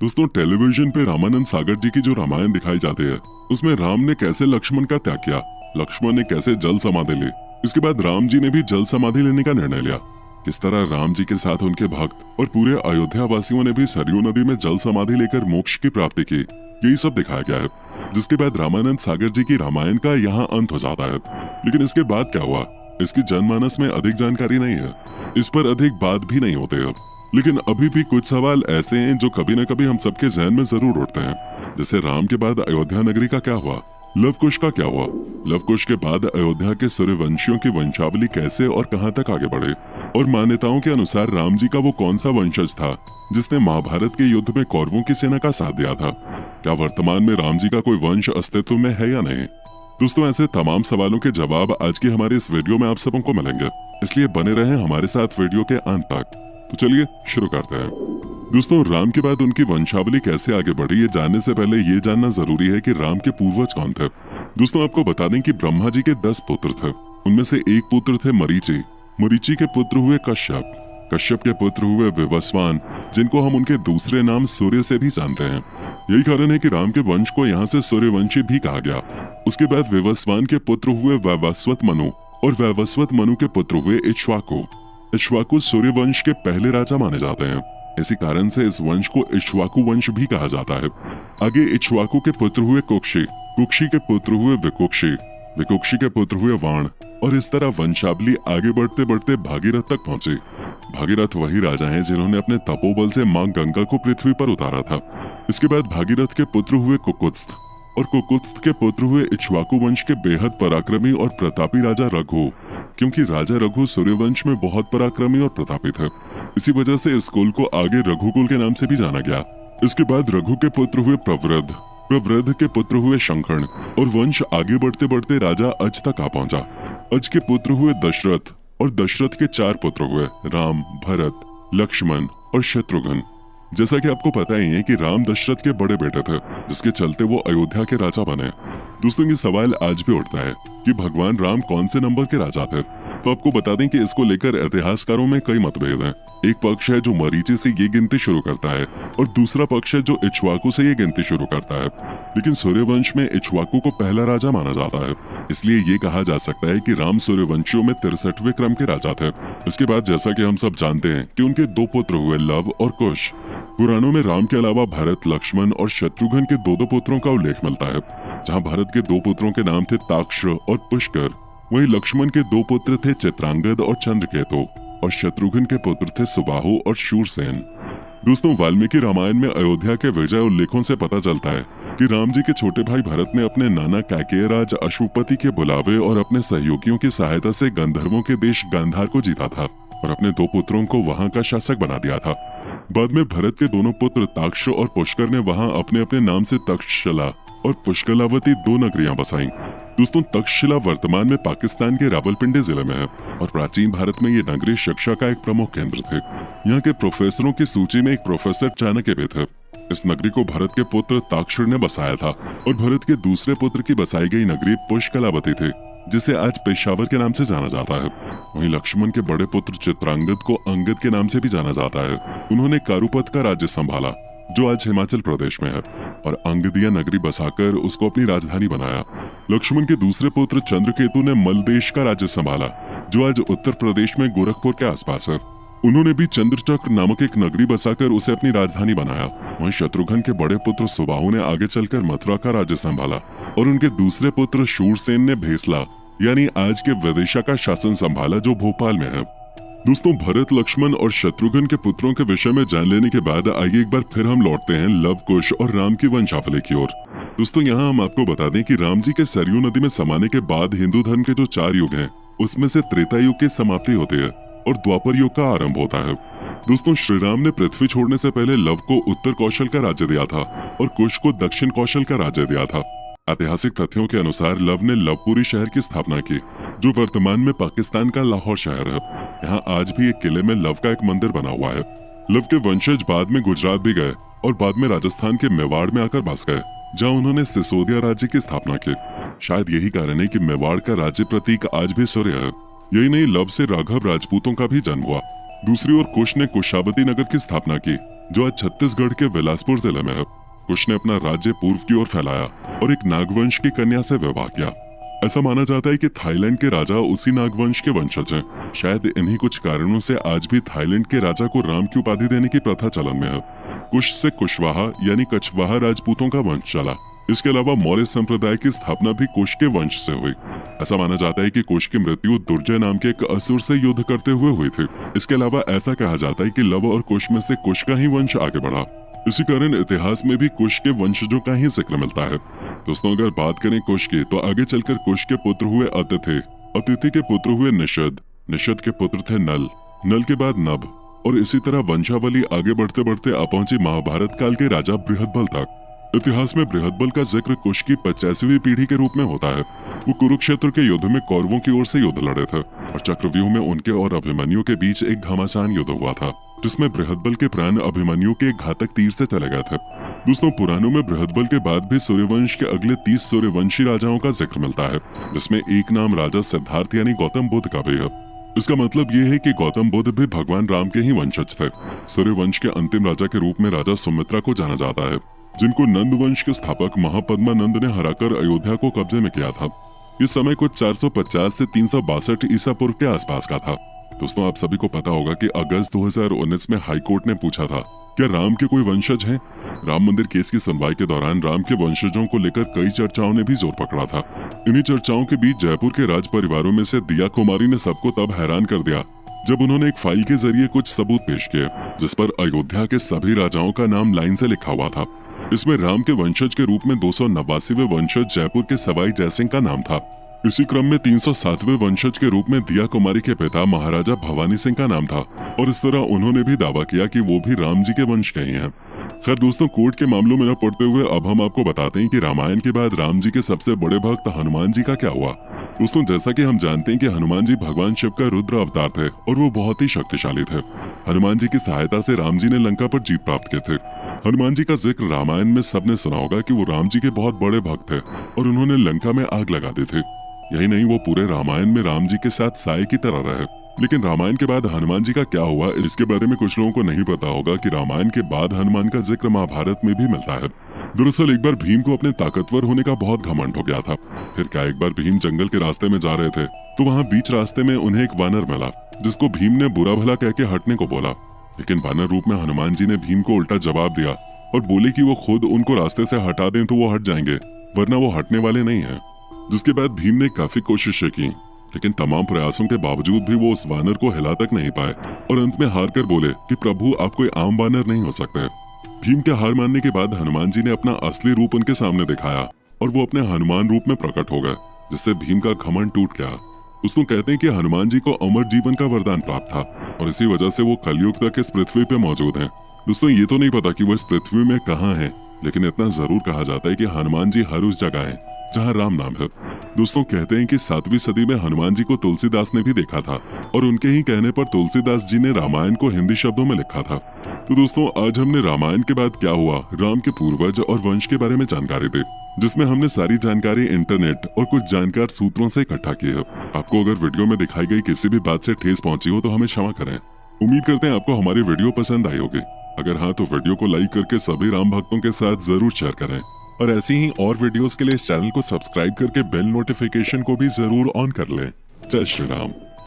दोस्तों, टेलीविजन पे रामानंद सागर जी की जो रामायण दिखाई जाती है, उसमें राम ने कैसे लक्ष्मण का त्याग किया, लक्ष्मण ने कैसे जल समाधि ली, इसके बाद राम जी ने भी जल समाधि लेने का निर्णय लिया। किस तरह राम जी के साथ उनके भक्त और पूरे अयोध्या वासियों ने भी सरयू नदी में जल समाधि लेकर मोक्ष की प्राप्ति की, यही सब दिखाया गया है। जिसके बाद रामानंद सागर जी की रामायण का यहाँ अंत हो जाता है। लेकिन इसके बाद क्या हुआ, इसकी जनमानस में अधिक जानकारी नहीं है, इस पर अधिक बात भी नहीं होते अब। लेकिन अभी भी कुछ सवाल ऐसे हैं जो कभी न कभी हम सबके जहन में जरूर उठते हैं। जैसे राम के बाद अयोध्या नगरी का क्या हुआ, लव कुश का क्या हुआ, लव कुश के बाद अयोध्या के सूर्यवंशियों की वंशावली कैसे और कहां तक आगे बढ़े, और मान्यताओं के अनुसार राम जी का वो कौन सा वंशज था जिसने महाभारत के युद्ध में कौरवों की सेना का साथ दिया था। क्या वर्तमान में राम जी का कोई वंश अस्तित्व में है या नहीं। दोस्तों, ऐसे तमाम सवालों के जवाब आज की हमारी इस वीडियो में आप सबको मिलेंगे, इसलिए बने रहें हमारे साथ वीडियो के अंत तक। तो चलिए शुरू करते हैं। दोस्तों, राम के बाद उनकी वंशावली कैसे आगे बढ़ी, ये जानने से पहले ये जानना जरूरी है कि राम के पूर्वज कौन थे। दोस्तों, आपको बता दें कि ब्रह्मा जी के 10 पुत्र थे। उनमें से एक पुत्र थे मरीचि। मरीचि के पुत्र हुए कश्यप। कश्यप के पुत्र हुए विवस्वान, जिनको हम उनके दूसरे नाम सूर्य से भी जानते हैं। यही कारण है कि राम के वंश को यहाँ से सूर्यवंशी भी कहा गया। उसके बाद विवस्वान के पुत्र हुए वैवस्वत मनु, और वैवस्वत मनु के पुत्र हुए इक्ष्वाकु। इक्ष्वाकु सूर्यवंश के पहले राजा माने जाते हैं। इसी कारण से इस वंश को इक्ष्वाकु वंश भी कहा जाता है। आगे इक्ष्वाकु के पुत्र हुए कुक्षी। कुक्षी के पुत्र हुए विकुक्षी। विकुक्षी के पुत्र हुए वाण। और इस तरह वंशावली आगे बढ़ते बढ़ते भागीरथ तक पहुंची। भागीरथ वही राजा हैं जिन्होंने अपने तपोबल से मां गंगा को पृथ्वी पर उतारा था। इसके बाद भागीरथ के पुत्र हुए कुकुत्स्थ, और कुकुत्स्थ के पुत्र हुए इक्ष्वाकु वंश के बेहद पराक्रमी और प्रतापी राजा रघु, क्योंकि राजा रघु सूर्यवंश में बहुत पराक्रमी और प्रतापी थे। इसी वजह से इस कुल को आगे रघुकुल के नाम से भी जाना गया। इसके बाद रघु के पुत्र हुए प्रवृद्ध, प्रवृद्ध के पुत्र हुए शंखण, और वंश आगे बढ़ते बढ़ते राजा अज तक आ पहुंचा। अज के पुत्र हुए दशरथ, और दशरथ के 4 पुत्र हुए राम, भरत, लक्ष्मण और शत्रुघ्न। जैसा कि आपको पता ही है कि राम दशरथ के बड़े बेटे थे, जिसके चलते वो अयोध्या के राजा बने। दोस्तों, ये सवाल आज भी उठता है कि भगवान राम कौन से नंबर के राजा थे। तो आपको बता दें कि इसको लेकर इतिहासकारों में कई मतभेद हैं। एक पक्ष है जो मरीचि से ये गिनती शुरू करता है, और दूसरा पक्ष है जो इक्ष्वाकु से ये गिनती शुरू करता है। लेकिन सूर्यवंश में इक्ष्वाकु को पहला राजा माना जाता है, इसलिए ये कहा जा सकता है कि राम सूर्यवंशियों में 63वें क्रम के राजा थे। इसके बाद जैसा कि हम सब जानते हैं कि उनके 2 पुत्र हुए लव और कुश। पुराणों में राम के अलावा भरत, लक्ष्मण और शत्रुघ्न के 2 पुत्रों का उल्लेख मिलता है। जहाँ भरत के 2 पुत्रों के नाम थे ताक्ष और पुष्कर, वहीं लक्ष्मण के 2 पुत्र थे चित्रांगद और चंद्रकेतु, और शत्रुघ्न के पुत्र थे सुबाहु और शूरसेन। दोस्तों, वाल्मीकि रामायण में अयोध्या के विजय उल्लेखों से पता चलता है कि राम जी के छोटे भाई भरत ने अपने नाना कैकेयराज अश्वपति के बुलावे और अपने सहयोगियों की सहायता से गंधर्वों के देश गांधार को जीता था, और अपने 2 पुत्रों को वहां का शासक बना दिया था। बाद में भरत के दोनों पुत्र ताक्ष और पुष्कर ने वहां अपने अपने नाम से तक्षशिला और पुष्कलावती 2 नगरियां बसाईं। दोस्तों, तक्षशिला वर्तमान में पाकिस्तान के रावलपिंडी जिले में है, और प्राचीन भारत में ये नगरी शिक्षा का एक प्रमुख केंद्र थे। यहाँ के प्रोफेसरों की सूची में एक प्रोफेसर चाणक्य भी थे। इस नगरी को भरत के पुत्र ताक्षर ने बसाया था, और भरत के दूसरे पुत्र की बसाई गई नगरी पुष्कलावती थी, जिसे आज पेशावर के नाम से जाना जाता है। वहीं लक्ष्मण के बड़े पुत्र चित्रांगद को अंगद के नाम से भी जाना जाता है। उन्होंने कारुपत का राज्य संभाला, जो आज हिमाचल प्रदेश में है, और अंगदिया नगरी बसाकर उसको अपनी राजधानी बनाया। लक्ष्मण के दूसरे पुत्र चंद्रकेतु ने मलदेश का राज्य संभाला, जो आज उत्तर प्रदेश में गोरखपुर के आसपास है। उन्होंने भी चंद्रचक्र नामक एक नगरी बसाकर उसे अपनी राजधानी बनाया। वहीं शत्रुघ्न के बड़े पुत्र सुबाहु ने आगे चलकर मथुरा का राज्य संभाला, और उनके दूसरे पुत्र शूरसेन ने भेसला यानी आज के विदिशा का शासन संभाला, जो भोपाल में है। दोस्तों, भरत, लक्ष्मण और शत्रुघ्न के पुत्रों के विषय में जान लेने के बाद आइए एक बार फिर हम लौटते हैं लव कुश और राम की वंशावली की ओर। दोस्तों, यहाँ हम आपको बता दें कि राम जी के सरयू नदी में समाने के बाद हिंदू धर्म के जो 4 युग हैं, उसमें से त्रेता युग की समाप्ति होती है और द्वापर युग का आरंभ होता है। दोस्तों, श्री राम ने पृथ्वी छोड़ने से पहले लव को उत्तर कौशल का राज्य दिया था, और कुश को दक्षिण कौशल का राज्य दिया था। ऐतिहासिक तथ्यों के अनुसार लव ने लवपुरी शहर की स्थापना की, जो वर्तमान में पाकिस्तान का लाहौर शहर है। यहाँ आज भी एक किले में लव का एक मंदिर बना हुआ है। लव के वंशज बाद में गुजरात भी गए, और बाद में राजस्थान के मेवाड़ में आकर बस गए, जहाँ उन्होंने सिसोदिया राज्य की स्थापना की। शायद यही कारण है कि मेवाड़ का राज्य प्रतीक आज भी सूर्य है। यही नहीं, लव से राघव राजपूतों का भी जन्म हुआ। दूसरी ओर कुश ने कुशावती नगर की स्थापना की, जो आज छत्तीसगढ़ के बिलासपुर जिले में है। कुश ने अपना राज्य पूर्व की ओर फैलाया और एक नागवंश की कन्या से विवाह किया। ऐसा माना जाता है कि थाईलैंड के राजा उसी नागवंश के वंशज हैं। शायद इन्हीं कुछ कारणों से आज भी थाईलैंड के राजा को राम की उपाधि देने की प्रथा चलन में है। कुश से कुशवाहा यानी कछवाहा राजपूतों का वंश चला। इसके अलावा मौर्य संप्रदाय की स्थापना भी कुश के वंश से हुई। ऐसा माना जाता है कि कुश की मृत्यु दुर्जय नाम के एक असुर से युद्ध करते हुए हुई थी। इसके अलावा ऐसा कहा जाता है कि लव और कुश में से कुश का ही वंश आगे बढ़ा। इसी कारण इतिहास में भी कुश के वंशजों का ही जिक्र मिलता है। दोस्तों, अगर बात करें कुश की, तो आगे चलकर कुश के पुत्र हुए अतिथि, अतिथि के पुत्र हुए निषद, निषद के पुत्र थे नल, नल के बाद नभ, और इसी तरह वंशावली आगे बढ़ते बढ़ते आ पहुंची महाभारत काल के राजा बृहदबल तक। इतिहास में बृहदबल का जिक्र कुश की 85वीं पीढ़ी के रूप में होता है। वो कुरुक्षेत्र के युद्ध में कौरवों की ओर से युद्ध लड़े थे और चक्रव्यूह में उनके और अभिमन्यु के बीच एक घमासान युद्ध हुआ था, जिसमें बृहदबल के प्राण अभिमन्यु के एक घातक तीर से चले गए थे। दोस्तों, पुराणों में बृहदबल के बाद भी सूर्यवंश के अगले 30 सूर्यवंशी राजाओं का जिक्र मिलता है, जिसमें एक नाम राजा सिद्धार्थ यानी गौतम बुद्ध का भी है। इसका मतलब ये है कि गौतम बुद्ध भी भगवान राम के ही वंशज थे। सूर्यवंश के अंतिम राजा के रूप में राजा सुमित्रा को जाना जाता है, जिनको नंद वंश के स्थापक महापद्मानंद ने हराकर अयोध्या को कब्जे में किया था। इस समय कुछ 450 से 362 ईसा पूर्व के आसपास का था। दोस्तों, आप सभी को पता होगा कि अगस्त 2019 में हाईकोर्ट ने पूछा था, क्या राम के कोई वंशज हैं? राम मंदिर केस की सुनवाई के दौरान राम के वंशजों को लेकर कई चर्चाओं ने भी जोर पकड़ा था। इन्हीं चर्चाओं के बीच जयपुर के राज परिवारों में से दिया कुमारी ने सबको तब हैरान कर दिया जब उन्होंने एक फाइल के जरिए कुछ सबूत पेश किए, जिस पर अयोध्या के सभी राजाओं का नाम लाइन से लिखा हुआ था। इसमें राम के वंशज के रूप में 289वें वंशज जयपुर के सवाई जयसिंह का नाम था। इसी क्रम में 307वें वंशज के रूप में दिया कुमारी के पिता महाराजा भवानी सिंह का नाम था और इस तरह उन्होंने भी दावा किया कि वो भी राम जी के वंश के ही हैं। खैर दोस्तों, कोर्ट के मामलों में न पड़ते हुए अब हम आपको बताते हैं कि रामायण के बाद राम जी के सबसे बड़े भक्त हनुमान जी का क्या हुआ। दोस्तों, जैसा कि हम जानते हैं कि हनुमान जी भगवान शिव का रुद्र अवतार थे और वो बहुत ही शक्तिशाली थे। हनुमान जी की सहायता से राम जी ने लंका पर जीत प्राप्त की थी। हनुमान जी का जिक्र रामायण में सबने सुना होगा कि वो राम जी के बहुत बड़े भक्त थे और उन्होंने लंका में आग लगा दी थी। यही नहीं, वो पूरे रामायण में राम जी के साथ साए की तरह रहे। लेकिन रामायण के बाद हनुमान जी का क्या हुआ, इसके बारे में कुछ लोगों को नहीं पता होगा कि रामायण के बाद हनुमान का जिक्र महाभारत में भी मिलता है। दरअसल एक बार भीम को अपने ताकतवर होने का बहुत घमंड हो गया था। फिर क्या, एक बार भीम जंगल के रास्ते में जा रहे थे तो वहाँ बीच रास्ते में उन्हें एक वानर मिला, जिसको भीम ने बुरा भला कह के हटने को बोला। लेकिन वानर रूप में हनुमान जी ने भीम को उल्टा जवाब दिया और बोले कि वो खुद उनको रास्ते से हटा दें तो वो हट जाएंगे, वरना वो हटने वाले नहीं है। जिसके बाद भीम ने काफी कोशिशें की, लेकिन तमाम प्रयासों के बावजूद भी वो उस वानर को हिला तक नहीं पाए और अंत में हार कर बोले कि प्रभु, आप कोई आम वानर नहीं हो सकते। भीम के हार मानने के बाद हनुमान जी ने अपना असली रूप उनके सामने दिखाया और वो अपने हनुमान रूप में प्रकट हो गए, जिससे भीम का घमंड टूट गया। दोस्तों, कहते हैं कि हनुमान जी को अमर जीवन का वरदान प्राप्त था और इसी वजह से वो कलयुग तक इस पृथ्वी पे मौजूद हैं। दोस्तों, ये तो नहीं पता कि वो इस पृथ्वी में कहाँ हैं, लेकिन इतना जरूर कहा जाता है कि हनुमान जी हर उस जगह हैं जहाँ राम नाम है। दोस्तों, कहते हैं कि 7वीं सदी में हनुमान जी को तुलसीदास ने भी देखा था और उनके ही कहने पर तुलसीदास जी ने रामायण को हिंदी शब्दों में लिखा था। तो दोस्तों, आज हमने रामायण के बाद क्या हुआ, राम के पूर्वज और वंश के बारे में जानकारी दी, जिसमें हमने सारी जानकारी इंटरनेट और कुछ जानकार सूत्रों से इकट्ठा की है। आपको अगर वीडियो में दिखाई गई किसी भी बात से ठेस पहुंची हो तो हमें क्षमा करें। उम्मीद करते हैं आपको हमारी वीडियो पसंद आई होगी। अगर हाँ, तो वीडियो को लाइक करके सभी राम भक्तों के साथ जरूर शेयर करें और ऐसी ही और वीडियोस के लिए इस चैनल को सब्सक्राइब करके बेल नोटिफिकेशन को भी जरूर ऑन कर लें। जय श्री राम।